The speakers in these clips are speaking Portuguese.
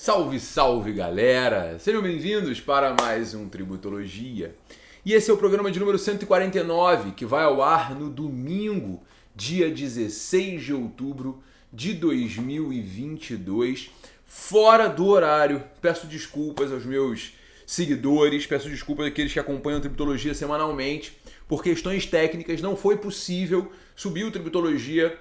Salve, salve galera! Sejam bem-vindos para mais um Tributologia. E esse é o programa de número 149, que vai ao ar no domingo, dia 16 de outubro de 2022, fora do horário. Peço desculpas aos meus seguidores, peço desculpas àqueles que acompanham a Tributologia semanalmente. Por questões técnicas não foi possível subir o Tributologia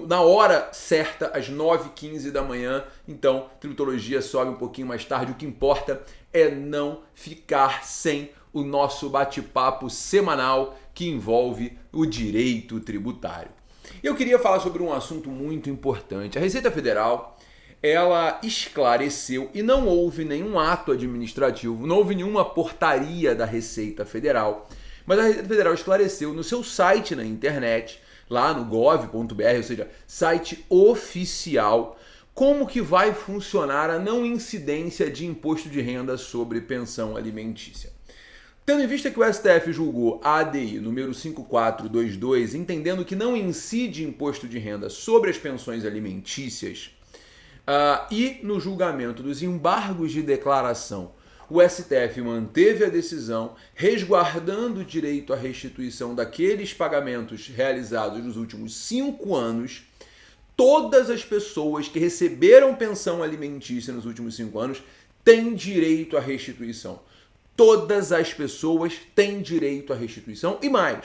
na hora certa, às 9h15 da manhã. Então, Tributologia sobe um pouquinho mais tarde. O que importa é não ficar sem o nosso bate-papo semanal que envolve o direito tributário. Eu queria falar sobre um assunto muito importante. A Receita Federal, ela esclareceu, e não houve nenhum ato administrativo, não houve nenhuma portaria da Receita Federal, mas a Receita Federal esclareceu no seu site na internet, lá no gov.br, ou seja, site oficial, como que vai funcionar a não incidência de imposto de renda sobre pensão alimentícia. Tendo em vista que o STF julgou a ADI número 5422, entendendo que não incide imposto de renda sobre as pensões alimentícias, e no julgamento dos embargos de declaração, o STF manteve a decisão, resguardando o direito à restituição daqueles pagamentos realizados nos últimos 5 anos. Todas as pessoas que receberam pensão alimentícia nos últimos 5 anos têm direito à restituição. Todas as pessoas têm direito à restituição e mais.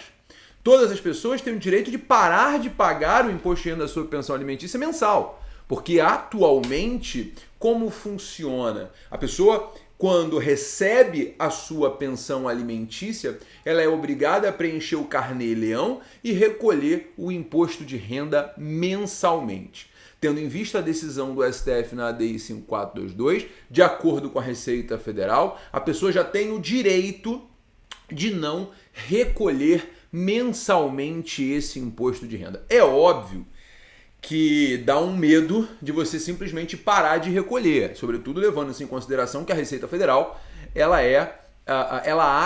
Todas as pessoas têm o direito de parar de pagar o imposto de renda sobre pensão alimentícia mensal. Porque atualmente, como funciona? A pessoa, quando recebe a sua pensão alimentícia, ela é obrigada a preencher o carnê-leão e recolher o imposto de renda mensalmente. Tendo em vista a decisão do STF na ADI 5422, de acordo com a Receita Federal, a pessoa já tem o direito de não recolher mensalmente esse imposto de renda. É óbvio que dá um medo de você simplesmente parar de recolher, sobretudo levando-se em consideração que a Receita Federal ela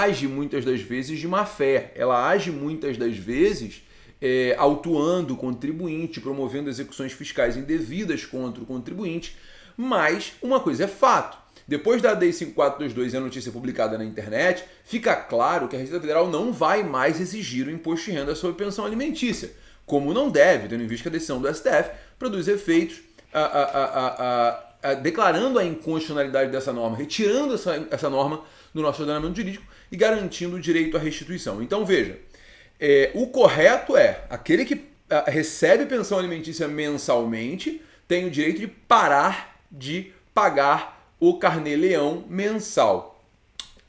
age muitas das vezes de má fé, ela age muitas das vezes autuando o contribuinte, promovendo execuções fiscais indevidas contra o contribuinte, mas uma coisa é fato. Depois da ADI 5422 e a notícia publicada na internet, fica claro que a Receita Federal não vai mais exigir o imposto de renda sobre pensão alimentícia, como não deve, tendo em vista que a decisão do STF produz efeitos declarando a inconstitucionalidade dessa norma, retirando essa norma do nosso ordenamento jurídico e garantindo o direito à restituição. Então veja, o correto é aquele que recebe pensão alimentícia mensalmente tem o direito de parar de pagar o carnê-leão mensal.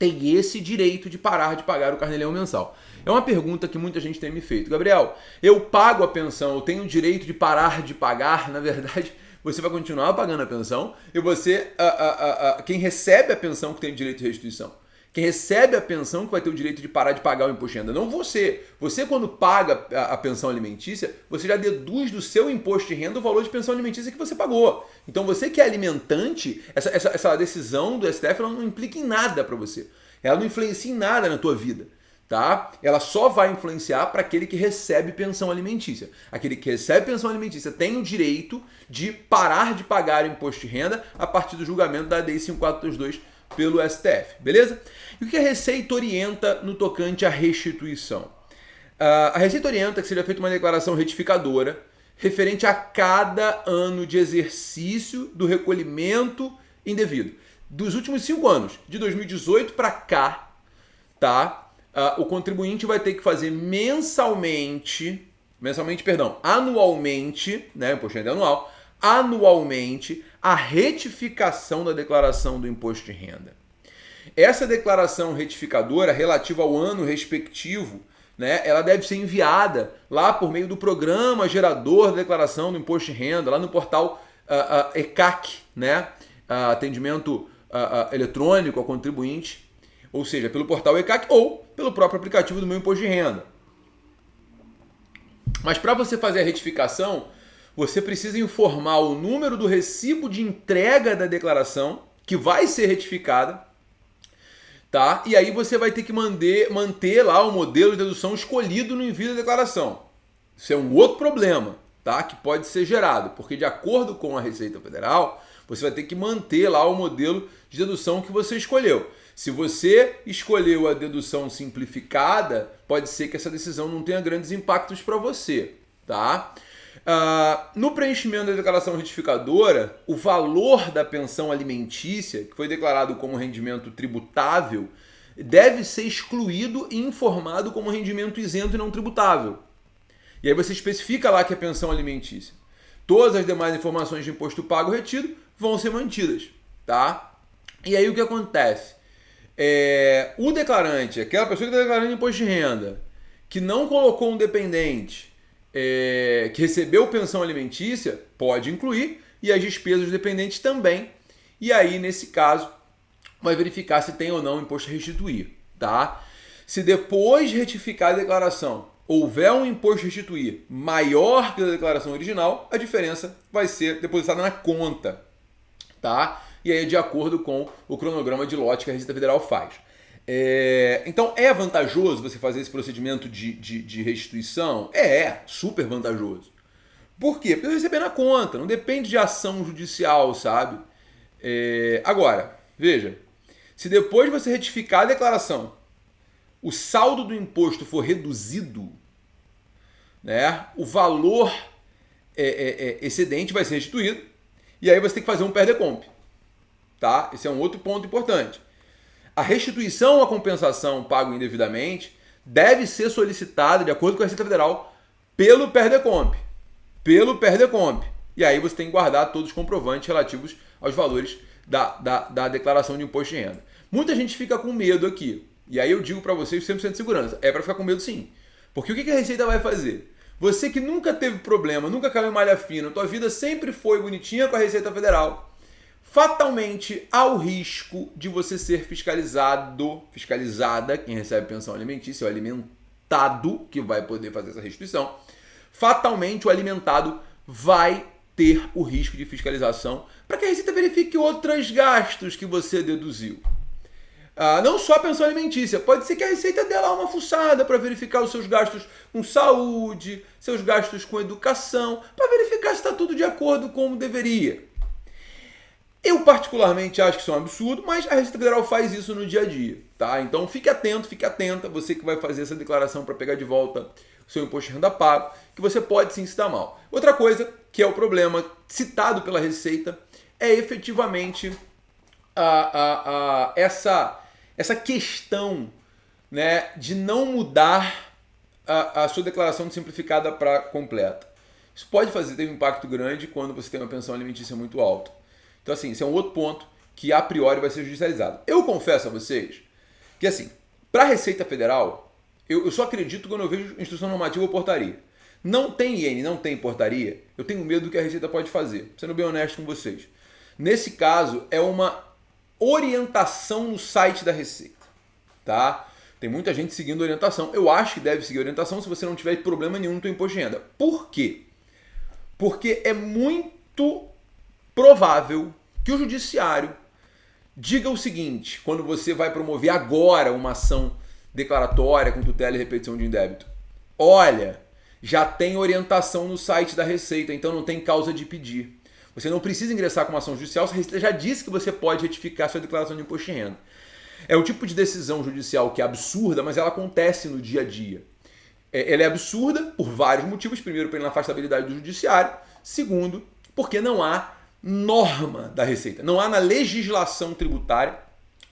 Tem esse direito de parar de pagar o carnê-leão mensal. É uma pergunta que muita gente tem me feito. Gabriel, eu pago a pensão, eu tenho o direito de parar de pagar? Na verdade, você vai continuar pagando a pensão e quem recebe a pensão que tem o direito de restituição. Quem recebe a pensão que vai ter o direito de parar de pagar o imposto de renda, não você. Você, quando paga a pensão alimentícia, você já deduz do seu imposto de renda o valor de pensão alimentícia que você pagou. Então você que é alimentante, essa decisão do STF ela não implica em nada para você. Ela não influencia em nada na tua vida. Tá? Ela só vai influenciar para aquele que recebe pensão alimentícia. Aquele que recebe pensão alimentícia tem o direito de parar de pagar o imposto de renda a partir do julgamento da ADI 5422 pelo STF, beleza? E o que a Receita orienta no tocante à restituição? A Receita orienta que seja feita uma declaração retificadora referente a cada ano de exercício do recolhimento indevido. Dos últimos 5 anos, de 2018 para cá, tá? O contribuinte vai ter que fazer anualmente, né, imposto de renda anual, anualmente a retificação da declaração do imposto de renda. Essa declaração retificadora relativa ao ano respectivo, né, ela deve ser enviada lá por meio do programa gerador da declaração do imposto de renda, lá no portal ECAC, né, atendimento eletrônico ao contribuinte, ou seja, pelo portal ECAC ou pelo próprio aplicativo do Meu Imposto de Renda. Mas para você fazer a retificação, você precisa informar o número do recibo de entrega da declaração, que vai ser retificada, tá? E aí você vai ter que manter lá o modelo de dedução escolhido no envio da declaração. Isso é um outro problema, tá? Que pode ser gerado, porque de acordo com a Receita Federal, Você vai ter que manter lá o modelo de dedução que você escolheu. Se você escolheu a dedução simplificada, pode ser que essa decisão não tenha grandes impactos para você, tá? No preenchimento da declaração retificadora, o valor da pensão alimentícia, que foi declarado como rendimento tributável, deve ser excluído e informado como rendimento isento e não tributável. E aí você especifica lá que é pensão alimentícia. Todas as demais informações de imposto pago retido vão ser mantidas, tá? E aí o que acontece? O declarante, aquela pessoa que está declarando imposto de renda, que não colocou um dependente, que recebeu pensão alimentícia, pode incluir, e as despesas dos dependentes também. E aí, nesse caso, vai verificar se tem ou não imposto a restituir, tá? Se depois de retificar a declaração houver um imposto a restituir maior que a declaração original, a diferença vai ser depositada na conta, tá? E aí é de acordo com o cronograma de lote que a Receita Federal faz. Então é vantajoso você fazer esse procedimento de restituição? Super vantajoso. Por quê? Porque eu receber na conta, não depende de ação judicial, sabe? Agora, veja, se depois de você retificar a declaração, o saldo do imposto for reduzido, né, o valor excedente vai ser restituído, e aí você tem que fazer um perde-comp. Tá? Esse é um outro ponto importante. A restituição ou a compensação pago indevidamente deve ser solicitada, de acordo com a Receita Federal, pelo perde-comp. E aí você tem que guardar todos os comprovantes relativos aos valores da declaração de imposto de renda. Muita gente fica com medo aqui. E aí eu digo para vocês 100% de segurança. É para ficar com medo sim. Porque o que a Receita vai fazer? Você que nunca teve problema, nunca caiu em malha fina, tua vida sempre foi bonitinha com a Receita Federal, fatalmente há o risco de você ser fiscalizada, quem recebe pensão alimentícia, o alimentado que vai poder fazer essa restituição, fatalmente o alimentado vai ter o risco de fiscalização para que a Receita verifique outros gastos que você deduziu. Não só a pensão alimentícia, pode ser que a Receita dê lá uma fuçada para verificar os seus gastos com saúde, seus gastos com educação, para verificar se está tudo de acordo como deveria. Eu particularmente acho que isso é um absurdo, mas a Receita Federal faz isso no dia a dia, tá? Então fique atento, fique atenta, você que vai fazer essa declaração para pegar de volta o seu imposto de renda pago, que você pode sim se dar mal. Outra coisa, que é o problema citado pela Receita, é efetivamente essa questão, né, de não mudar a sua declaração de simplificada para completa. Isso pode ter um impacto grande quando você tem uma pensão alimentícia muito alta. Então, assim, esse é um outro ponto que, a priori, vai ser judicializado. Eu confesso a vocês que, assim, para a Receita Federal, eu só acredito quando eu vejo instrução normativa ou portaria. Não tem IN, não tem portaria, eu tenho medo do que a Receita pode fazer, sendo bem honesto com vocês. Nesse caso, é uma orientação no site da Receita, tá? Tem muita gente seguindo orientação. Eu acho que deve seguir orientação se você não tiver problema nenhum no seu imposto de renda. Por quê? Porque é muito provável que o judiciário diga o seguinte, quando você vai promover agora uma ação declaratória com tutela e repetição de indébito. Olha, já tem orientação no site da Receita, então não tem causa de pedir. Você não precisa ingressar com uma ação judicial, a Receita já disse que você pode retificar sua declaração de imposto de renda. É um tipo de decisão judicial que é absurda, mas ela acontece no dia a dia. Ela é absurda por vários motivos. Primeiro, pela inafastabilidade do judiciário. Segundo, porque não há norma da Receita. Não há na legislação tributária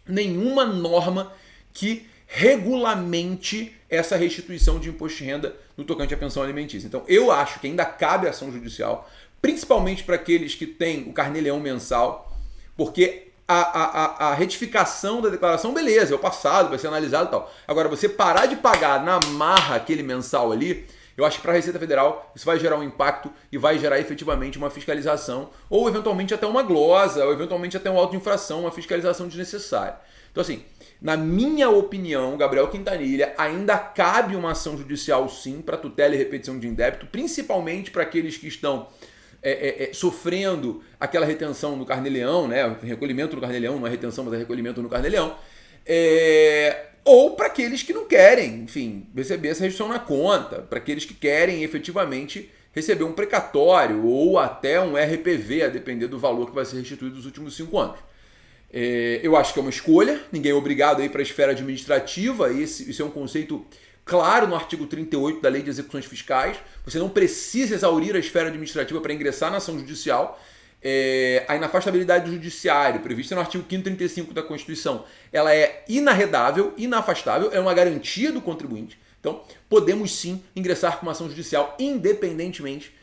nenhuma norma que regulamente essa restituição de imposto de renda no tocante à pensão alimentícia. Então, eu acho que ainda cabe ação judicial, principalmente para aqueles que têm o carnê-leão mensal, porque a retificação da declaração, beleza, é o passado, vai ser analisado e tal. Agora, você parar de pagar na marra aquele mensal ali, eu acho que para a Receita Federal isso vai gerar um impacto e vai gerar efetivamente uma fiscalização, ou eventualmente até uma glosa, ou eventualmente até um auto de infração, uma fiscalização desnecessária. Então, assim, na minha opinião, Gabriel Quintanilha, ainda cabe uma ação judicial sim para tutela e repetição de indébito, principalmente para aqueles que estão sofrendo aquela retenção no carnê-leão, né? Recolhimento no carnê-leão, não é retenção, mas é recolhimento no carnê-leão, ou para aqueles que não querem, enfim, receber essa redução na conta, para aqueles que querem efetivamente receber um precatório ou até um RPV, a depender do valor que vai ser restituído nos últimos 5 anos. Eu acho que é uma escolha, ninguém é obrigado a ir para a esfera administrativa, isso é um conceito claro no artigo 38 da Lei de Execuções Fiscais. Você não precisa exaurir a esfera administrativa para ingressar na ação judicial. A inafastabilidade do judiciário, prevista no artigo 535 da Constituição, ela é inarredável, inafastável, é uma garantia do contribuinte. Então, podemos sim ingressar com uma ação judicial independentemente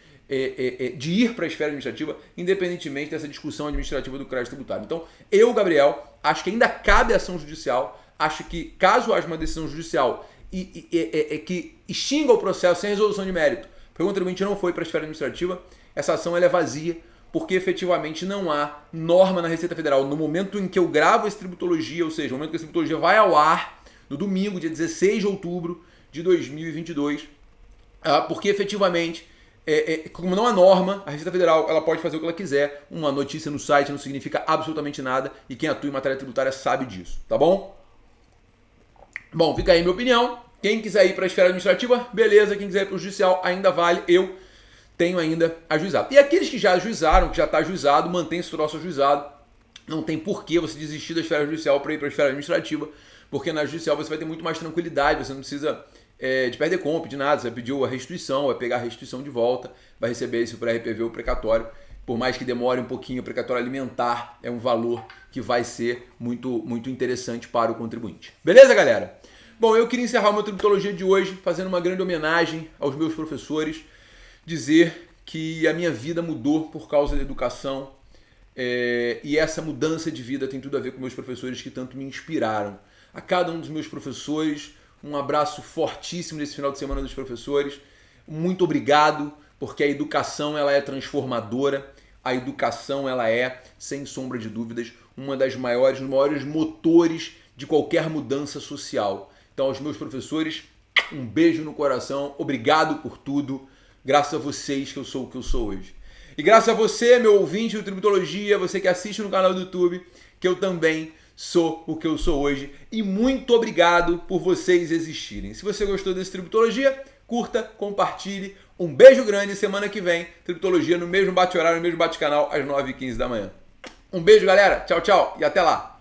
de ir para a esfera administrativa, independentemente dessa discussão administrativa do crédito tributário. Então, eu, Gabriel, acho que ainda cabe ação judicial, acho que caso haja uma decisão judicial que extinga o processo sem resolução de mérito, porque o contribuinte não foi para a esfera administrativa, essa ação ela é vazia, porque efetivamente não há norma na Receita Federal. No momento em que eu gravo essa tributologia, ou seja, no momento que essa tributologia vai ao ar, no domingo, dia 16 de outubro de 2022, porque efetivamente, como não há norma, a Receita Federal ela pode fazer o que ela quiser, uma notícia no site não significa absolutamente nada, e quem atua em matéria tributária sabe disso, tá bom? Bom, fica aí a minha opinião. Quem quiser ir para a esfera administrativa, beleza. Quem quiser ir para o judicial, ainda vale. Eu tenho ainda ajuizado. E aqueles que já ajuizaram, que já está ajuizado, mantém esse troço ajuizado. Não tem por que você desistir da esfera judicial para ir para a esfera administrativa, porque na judicial você vai ter muito mais tranquilidade, você não precisa de perder compra, de nada. Você vai pedir a restituição, vai pegar a restituição de volta, vai receber isso para RPV ou precatório. Por mais que demore um pouquinho, o precatório alimentar é um valor que vai ser muito, muito interessante para o contribuinte. Beleza, galera? Bom, eu queria encerrar uma tributologia de hoje fazendo uma grande homenagem aos meus professores, dizer que a minha vida mudou por causa da educação, e essa mudança de vida tem tudo a ver com meus professores que tanto me inspiraram. A cada um dos meus professores, um abraço fortíssimo nesse final de semana dos professores. Muito obrigado, porque a educação ela é transformadora. A educação ela é, sem sombra de dúvidas, uma das maiores, dos maiores motores de qualquer mudança social. Então, aos meus professores, um beijo no coração, obrigado por tudo. Graças a vocês que eu sou o que eu sou hoje. E graças a você, meu ouvinte do Tributologia, você que assiste no canal do YouTube, que eu também sou o que eu sou hoje. E muito obrigado por vocês existirem. Se você gostou desse Tributologia, curta, compartilhe. Um beijo grande. Semana que vem, Tributologia no mesmo bate-horário, no mesmo bate-canal, às 9h15 da manhã. Um beijo, galera. Tchau, tchau. E até lá.